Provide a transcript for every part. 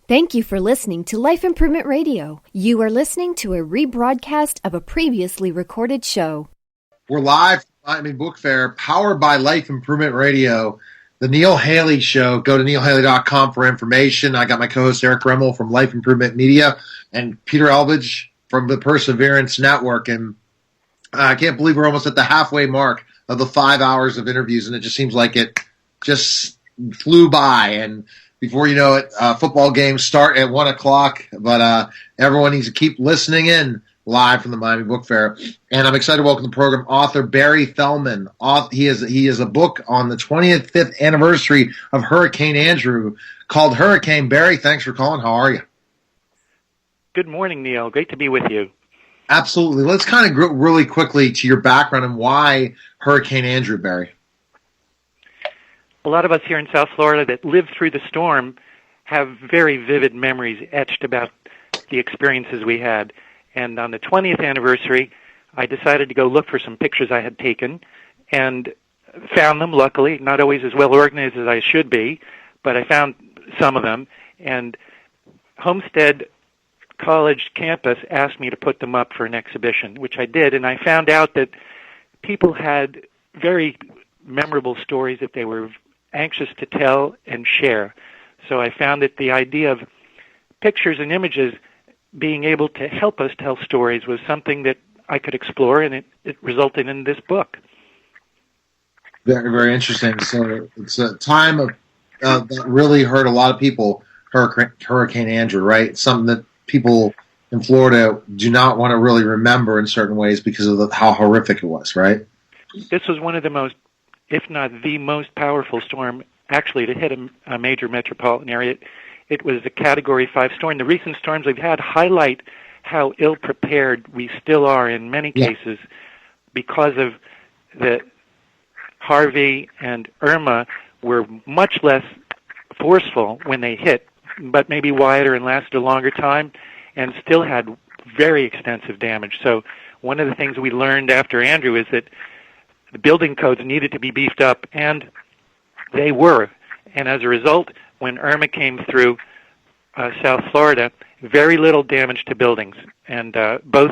Thank you for listening to Life Improvement Radio. You are listening to a rebroadcast of a previously recorded show. We're live from Miami Book Fair, powered by Life Improvement Radio, the Neil Haley Show. Go to neilhaley.com for information. I got my co-host Eric Remmel from Life Improvement Media and Peter Elvidge from the Perseverance Network. And I can't believe we're almost at the halfway mark of the 5 hours of interviews, and it just seems like it just flew by. And before you know it, football games start at 1 o'clock, but everyone needs to keep listening in live from the Miami Book Fair. And I'm excited to welcome the program author Barry Fellman. He has a book on the 25th anniversary of Hurricane Andrew called Hurricane. Barry, thanks for calling. How are you? Good morning, Neil. Great to be with you. Absolutely. Let's kind of go really quickly to your background and why Hurricane Andrew, Barry. A lot of us here in South Florida that lived through the storm have very vivid memories etched about the experiences we had. And on the 20th anniversary, I decided to go look for some pictures I had taken and found them, luckily, not always as well organized as I should be, but I found some of them. And Homestead College campus asked me to put them up for an exhibition, which I did, and I found out that people had very memorable stories that they were anxious to tell and share. So I found that the idea of pictures and images being able to help us tell stories was something that I could explore, and it resulted in this book. Very, very interesting. So it's a time of that really hurt a lot of people, Hurricane Andrew, right? Something that people in Florida do not want to really remember in certain ways because of how horrific it was, right? This was one of the most, if not the most powerful storm actually to hit a major metropolitan area. It was a Category 5 storm. The recent storms we've had highlight how ill-prepared we still are in many cases because of the Harvey and Irma were much less forceful when they hit, but maybe wider and lasted a longer time and still had very extensive damage. So one of the things we learned after Andrew is that the building codes needed to be beefed up, and they were. And as a result, when Irma came through South Florida, very little damage to buildings. And both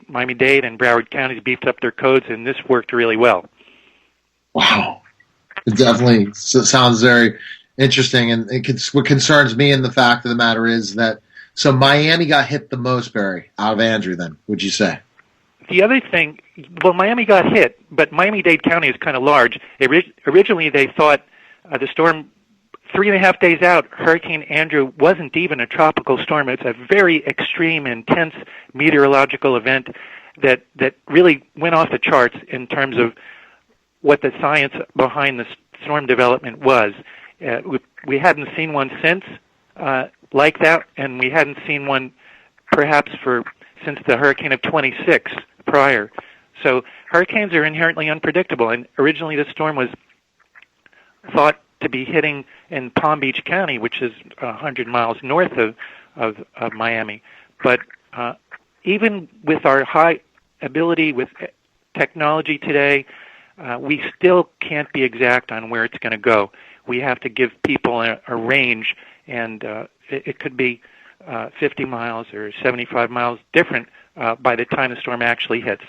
Miami-Dade and Broward counties beefed up their codes, and this worked really well. Wow. It definitely sounds very interesting. And what concerns me in the fact of the matter is that, so Miami got hit the most, Barry, out of Andrew then, would you say? The other thing, well, Miami got hit, but Miami-Dade County is kind of large. Originally, they thought the storm, 3.5 days out, Hurricane Andrew wasn't even a tropical storm. It's a very extreme, intense meteorological event that really went off the charts in terms of what the science behind the storm development was. We hadn't seen one since like that, and we hadn't seen one perhaps since the hurricane of 26 prior. So hurricanes are inherently unpredictable, and originally the storm was thought to be hitting in Palm Beach County, which is 100 miles north of Miami. But even with our high ability with technology today, we still can't be exact on where it's going to go. We have to give people a range, and it could be 50 miles or 75 miles different by the time the storm actually hits.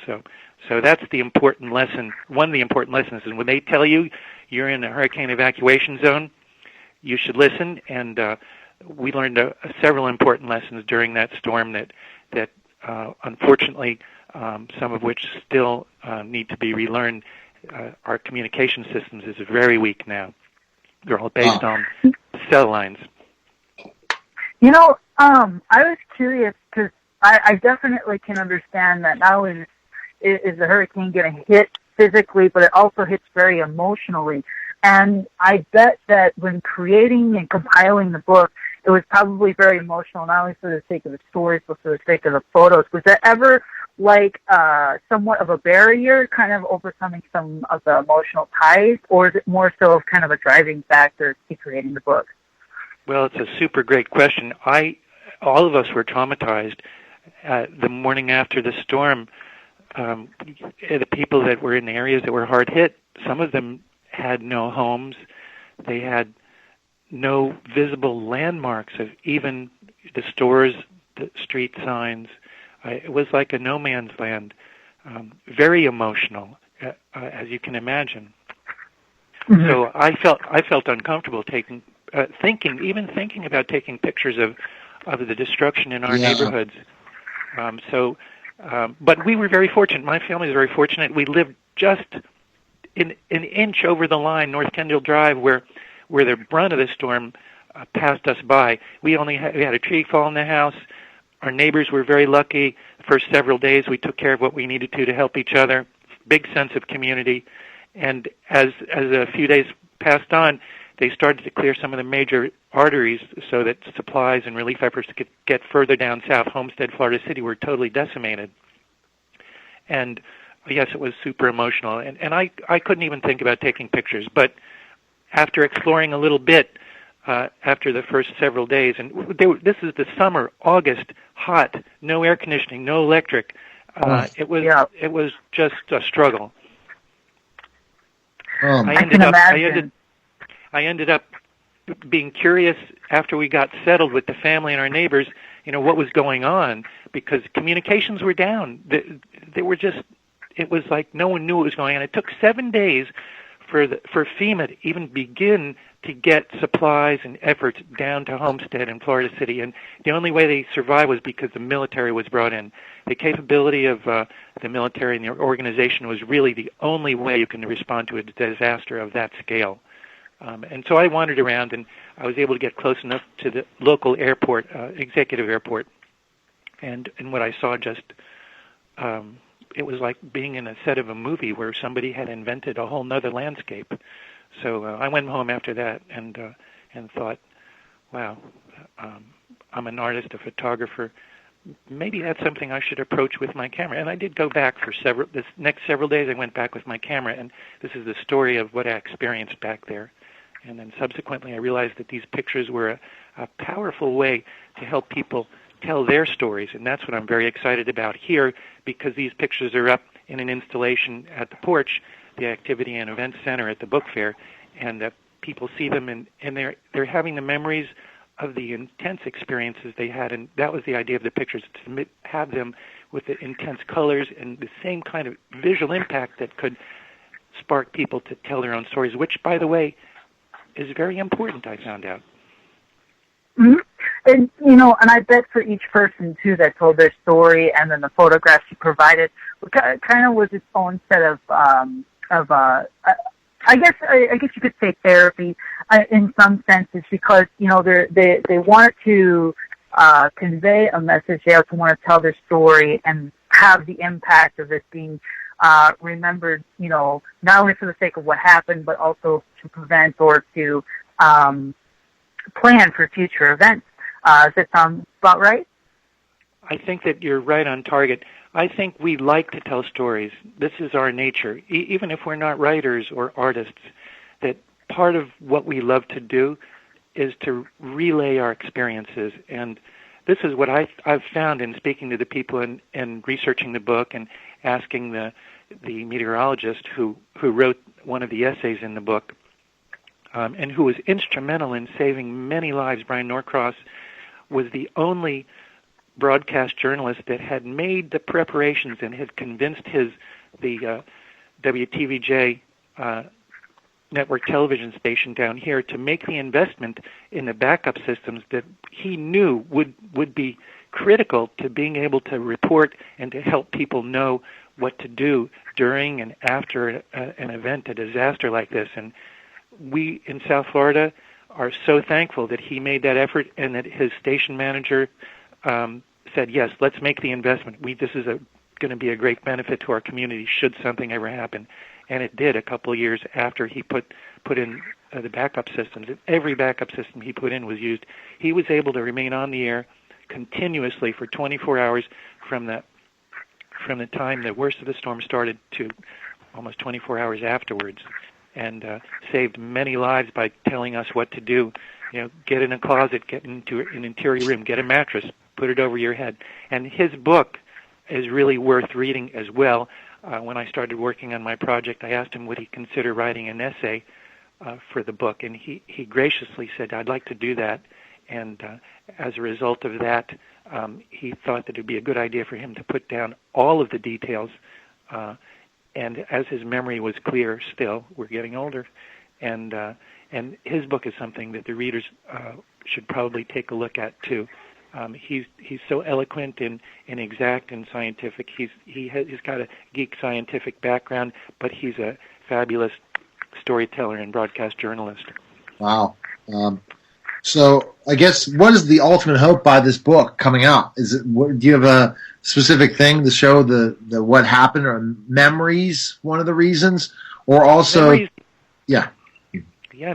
So that's the important lesson. One of the important lessons is when they tell you you're in a hurricane evacuation zone, you should listen. And we learned several important lessons during that storm that unfortunately, some of which still need to be relearned. Our communication systems is very weak now. They're all based on cell lines. You know, I was curious because I definitely can understand that not only is the hurricane going to hit physically, but it also hits very emotionally. And I bet that when creating and compiling the book, it was probably very emotional, not only for the sake of the stories, but for the sake of the photos. Was that ever like somewhat of a barrier, kind of overcoming some of the emotional ties, or is it more so kind of a driving factor to creating the book? Well, it's a super great question. All of us were traumatized the morning after the storm. The people that were in the areas that were hard hit, some of them had no homes. They had no visible landmarks of even the stores, the street signs. It was like a no man's land, very emotional, as you can imagine. Mm-hmm. So I felt uncomfortable thinking about taking pictures of the destruction in our neighborhoods. But we were very fortunate. My family was very fortunate. We lived just an inch over the line, North Kendall Drive, where the brunt of the storm passed us by. We had a tree fall in the house. Our neighbors were very lucky. The first several days, we took care of what we needed to help each other. Big sense of community. And as a few days passed on, they started to clear some of the major arteries so that supplies and relief efforts could get further down south. Homestead, Florida City were totally decimated. And yes, it was super emotional. And I couldn't even think about taking pictures. But after exploring a little bit, after the first several days, and this is the summer, August, hot, no air conditioning, no electric. It was just a struggle. I ended up being curious after we got settled with the family and our neighbors, what was going on, because communications were down. They were just, it was like no one knew what was going on. It took 7 days for FEMA to even begin to get supplies and efforts down to Homestead and Florida City, and the only way they survived was because the military was brought in. The capability of the military and the organization was really the only way you can respond to a disaster of that scale. And so I wandered around, and I was able to get close enough to the local airport, executive airport, and what I saw just, it was like being in a set of a movie where somebody had invented a whole nother landscape. So I went home after that and thought, wow, I'm an artist, a photographer. Maybe that's something I should approach with my camera. And I did go back for this next several days. I went back with my camera, and this is the story of what I experienced back there. And then subsequently I realized that these pictures were a powerful way to help people tell their stories. And that's what I'm very excited about here, because these pictures are up in an installation at the Porch, the Activity and Event Center at the Book Fair, and people see them, and they're having the memories of the intense experiences they had, and that was the idea of the pictures, to have them with the intense colors and the same kind of visual impact that could spark people to tell their own stories, which, by the way, is very important, I found out. Mm-hmm. And, and I bet for each person, too, that told their story, and then the photographs you provided, kind of was its own set of I guess you could say therapy in some senses, because they wanted to convey a message. They also want to tell their story and have the impact of it being remembered. Not only for the sake of what happened, but also to prevent or to plan for future events. Does that sound about right? I think that you're right on target. I think we like to tell stories. This is our nature. Even if we're not writers or artists, that part of what we love to do is to relay our experiences. And this is what I've found in speaking to the people and researching the book and asking the meteorologist who wrote one of the essays in the book, and who was instrumental in saving many lives. Brian Norcross was the only broadcast journalist that had made the preparations and had convinced the WTVJ network television station down here to make the investment in the backup systems that he knew would be critical to being able to report and to help people know what to do during and after an event, a disaster like this. And we in South Florida are so thankful that he made that effort, and that his station manager said, yes, let's make the investment. This is going to be a great benefit to our community should something ever happen. And it did a couple of years after he put in the backup systems. Every backup system he put in was used. He was able to remain on the air continuously for 24 hours from the time the worst of the storm started to almost 24 hours afterwards, and saved many lives by telling us what to do. Get in a closet, get into an interior room, get a mattress, put it over your head. And his book is really worth reading as well. When I started working on my project, I asked him would he consider writing an essay for the book, and he graciously said, "I'd like to do that." And as a result of that, he thought that it would be a good idea for him to put down all of the details. And as his memory was clear, still, we're getting older, and his book is something that the readers should probably take a look at too. He's so eloquent and exact and scientific. He's got a geek scientific background, but he's a fabulous storyteller and broadcast journalist. Wow. So I guess what is the ultimate hope by this book coming out? Do you have a specific thing to show the what happened, or memories? One of the reasons, or also, memories, yeah,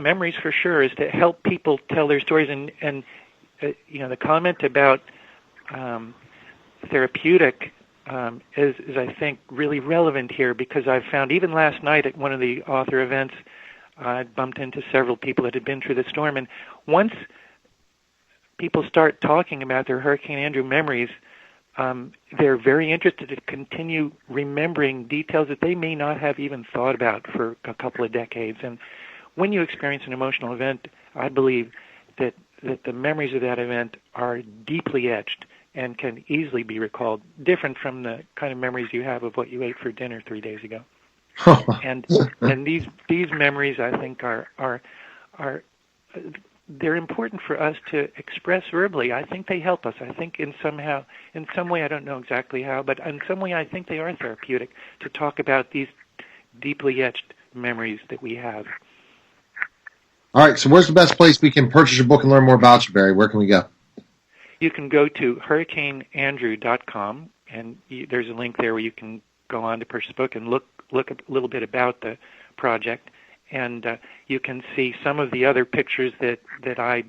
memories for sure is to help people tell their stories, and the comment about therapeutic is I think really relevant here, because I've found even last night at one of the author events, I bumped into several people that had been through the storm, and once people start talking about their Hurricane Andrew memories, they're very interested to continue remembering details that they may not have even thought about for a couple of decades. And when you experience an emotional event, I believe that the memories of that event are deeply etched and can easily be recalled, different from the kind of memories you have of what you ate for dinner 3 days ago. and these memories, I think, are they're important for us to express verbally. I think they help us. I think in some way, I don't know exactly how, but in some way, I think they are therapeutic to talk about these deeply etched memories that we have. All right. So, where's the best place we can purchase your book and learn more about you, Barry? Where can we go? You can go to hurricaneandrew.com, and there's a link there where you can go on to purchase the book and look a little bit about the project, and you can see some of the other pictures that I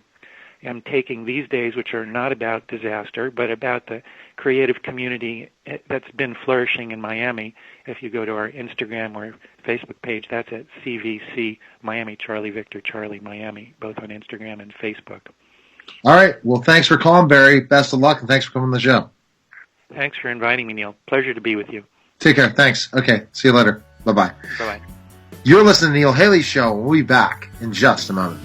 am taking these days, which are not about disaster, but about the creative community that's been flourishing in Miami. If you go to our Instagram or Facebook page, that's at CVC Miami, Charlie Victor Charlie Miami, both on Instagram and Facebook. All right. Well, thanks for calling, Barry. Best of luck, and thanks for coming on the show. Thanks for inviting me, Neil. Pleasure to be with you. Take care. Thanks. Okay. See you later. Bye-bye. Bye-bye. You're listening to the Neil Haley Show. We'll be back in just a moment.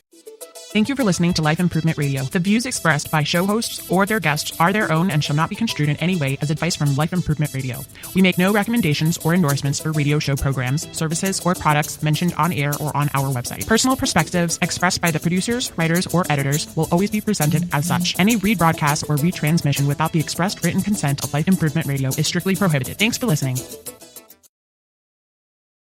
Thank you for listening to Life Improvement Radio. The views expressed by show hosts or their guests are their own and shall not be construed in any way as advice from Life Improvement Radio. We make no recommendations or endorsements for radio show programs, services, or products mentioned on air or on our website. Personal perspectives expressed by the producers, writers, or editors will always be presented as such. Any rebroadcast or retransmission without the expressed written consent of Life Improvement Radio is strictly prohibited. Thanks for listening.